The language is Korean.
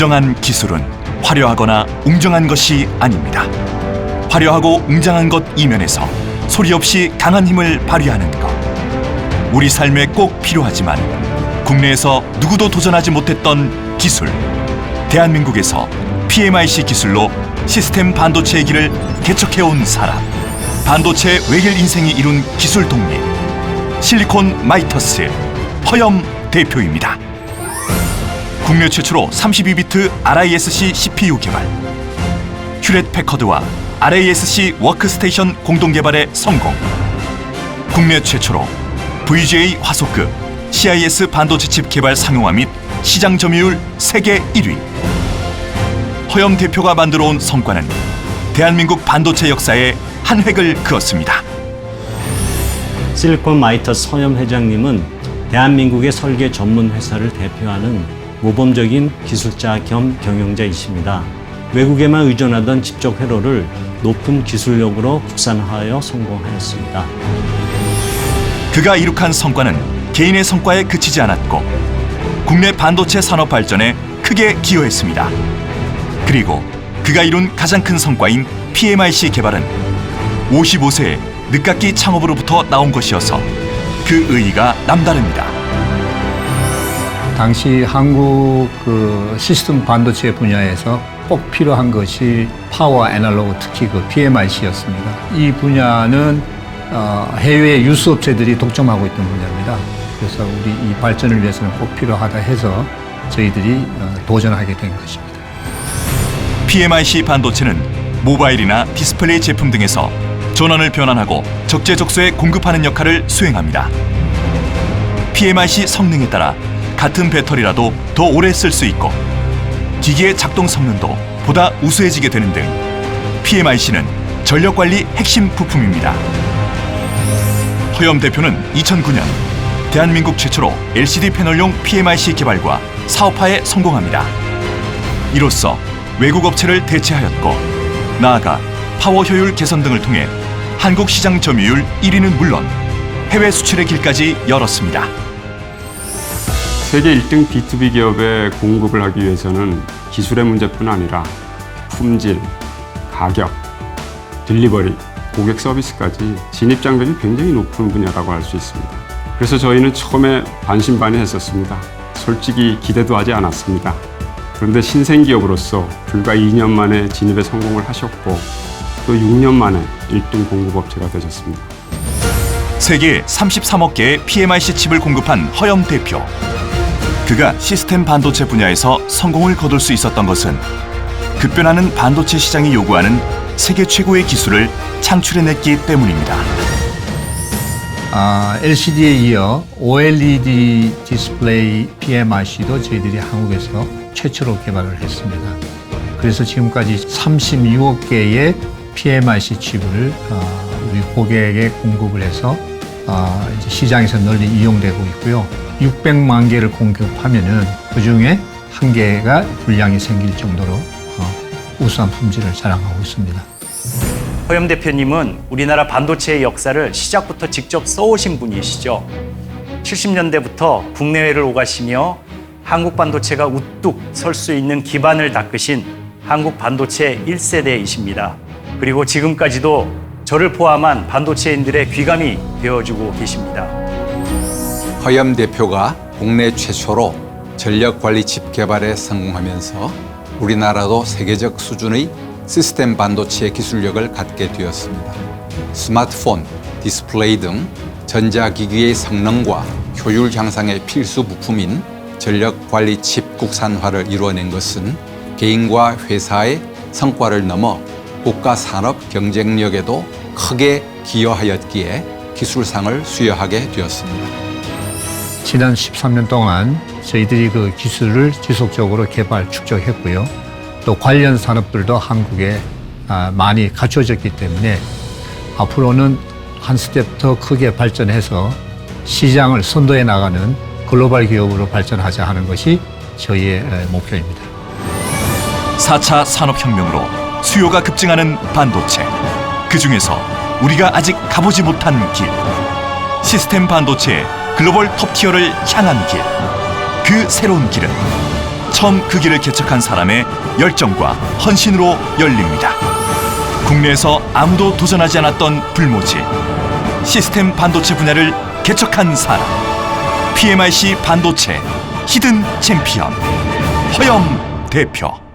진정한 기술은 화려하거나 웅장한 것이 아닙니다. 화려하고 웅장한 것 이면에서 소리 없이 강한 힘을 발휘하는 것. 우리 삶에 꼭 필요하지만 국내에서 누구도 도전하지 못했던 기술. 대한민국에서 PMIC 기술로 시스템 반도체의 길을 개척해온 사람. 반도체 외길 인생이 이룬 기술 독립. 실리콘 마이터스 허염 대표입니다. 국내 최초로 32비트 RISC CPU 개발, 휴렛 패커드와 RASC 워크스테이션 공동 개발에 성공. 국내 최초로 VGA 화소급 CIS 반도체 칩 개발 상용화 및 시장 점유율 세계 1위. 허염 대표가 만들어 온 성과는 대한민국 반도체 역사에 한 획을 그었습니다. 실리콘 마이터스 허염 회장님은 대한민국의 설계 전문 회사를 대표하는 모범적인 기술자 겸 경영자이십니다. 외국에만 의존하던 집적 회로를 높은 기술력으로 국산화하여 성공하였습니다. 그가 이룩한 성과는 개인의 성과에 그치지 않았고 국내 반도체 산업 발전에 크게 기여했습니다. 그리고 그가 이룬 가장 큰 성과인 PMIC 개발은 55세의 늦깎이 창업으로부터 나온 것이어서 그 의의가 남다릅니다. 당시 한국 시스템 반도체 분야에서 꼭 필요한 것이 파워 애널로그, 특히 PMIC였습니다. 이 분야는 해외 유수업체들이 독점하고 있던 분야입니다. 그래서 우리 이 발전을 위해서는 꼭 필요하다 해서 저희들이 도전하게 된 것입니다. PMIC 반도체는 모바일이나 디스플레이 제품 등에서 전원을 변환하고 적재적소에 공급하는 역할을 수행합니다. PMIC 성능에 따라 같은 배터리라도 더 오래 쓸 수 있고 기기의 작동 성능도 보다 우수해지게 되는 등 PMIC는 전력관리 핵심 부품입니다. 허염 대표는 2009년 대한민국 최초로 LCD 패널용 PMIC 개발과 사업화에 성공합니다. 이로써 외국 업체를 대체하였고 나아가 파워 효율 개선 등을 통해 한국 시장 점유율 1위는 물론 해외 수출의 길까지 열었습니다. 세계 1등 B2B 기업에 공급을 하기 위해서는 기술의 문제뿐 아니라 품질, 가격, 딜리버리, 고객 서비스까지 진입 장벽이 굉장히 높은 분야라고 할 수 있습니다. 그래서 저희는 처음에 반신반의했었습니다. 솔직히 기대도 하지 않았습니다. 그런데 신생기업으로서 불과 2년 만에 진입에 성공을 하셨고 또 6년 만에 1등 공급업체가 되셨습니다. 세계 33억 개의 PMIC 칩을 공급한 허염 대표. 그가 시스템 반도체 분야에서 성공을 거둘 수 있었던 것은 급변하는 반도체 시장이 요구하는 세계 최고의 기술을 창출해냈기 때문입니다. LCD에 이어 OLED 디스플레이 PMIC도 저희들이 한국에서 최초로 개발을 했습니다. 그래서 지금까지 36억 개의 PMIC 칩을 우리 고객에게 공급을 해서 이제 시장에서 널리 이용되고 있고요. 600만 개를 공급하면은 그중에 한 개가 불량이 생길 정도로 우수한 품질을 자랑하고 있습니다. 허염 대표님은 우리나라 반도체의 역사를 시작부터 직접 써오신 분이시죠. 70년대부터 국내외를 오가시며 한국 반도체가 우뚝 설 수 있는 기반을 닦으신 한국 반도체 1세대이십니다. 그리고 지금까지도 저를 포함한 반도체인들의 귀감이 되어주고 계십니다. 허염 대표가 국내 최초로 전력관리 칩 개발에 성공하면서 우리나라도 세계적 수준의 시스템 반도체 기술력을 갖게 되었습니다. 스마트폰, 디스플레이 등 전자기기의 성능과 효율 향상의 필수 부품인 전력관리 칩 국산화를 이루어낸 것은 개인과 회사의 성과를 넘어 국가 산업 경쟁력에도 크게 기여하였기에 기술상을 수여하게 되었습니다. 지난 13년 동안 저희들이 그 기술을 지속적으로 개발, 축적했고요. 또 관련 산업들도 한국에 많이 갖춰졌기 때문에 앞으로는 한 스텝 더 크게 발전해서 시장을 선도해 나가는 글로벌 기업으로 발전하자 하는 것이 저희의 목표입니다. 4차 산업혁명으로 수요가 급증하는 반도체. 그중에서 우리가 아직 가보지 못한 길. 시스템 반도체의 글로벌 톱티어를 향한 길. 그 새로운 길은 처음 그 길을 개척한 사람의 열정과 헌신으로 열립니다. 국내에서 아무도 도전하지 않았던 불모지 시스템 반도체 분야를 개척한 사람, PMIC 반도체 히든 챔피언 허염 대표.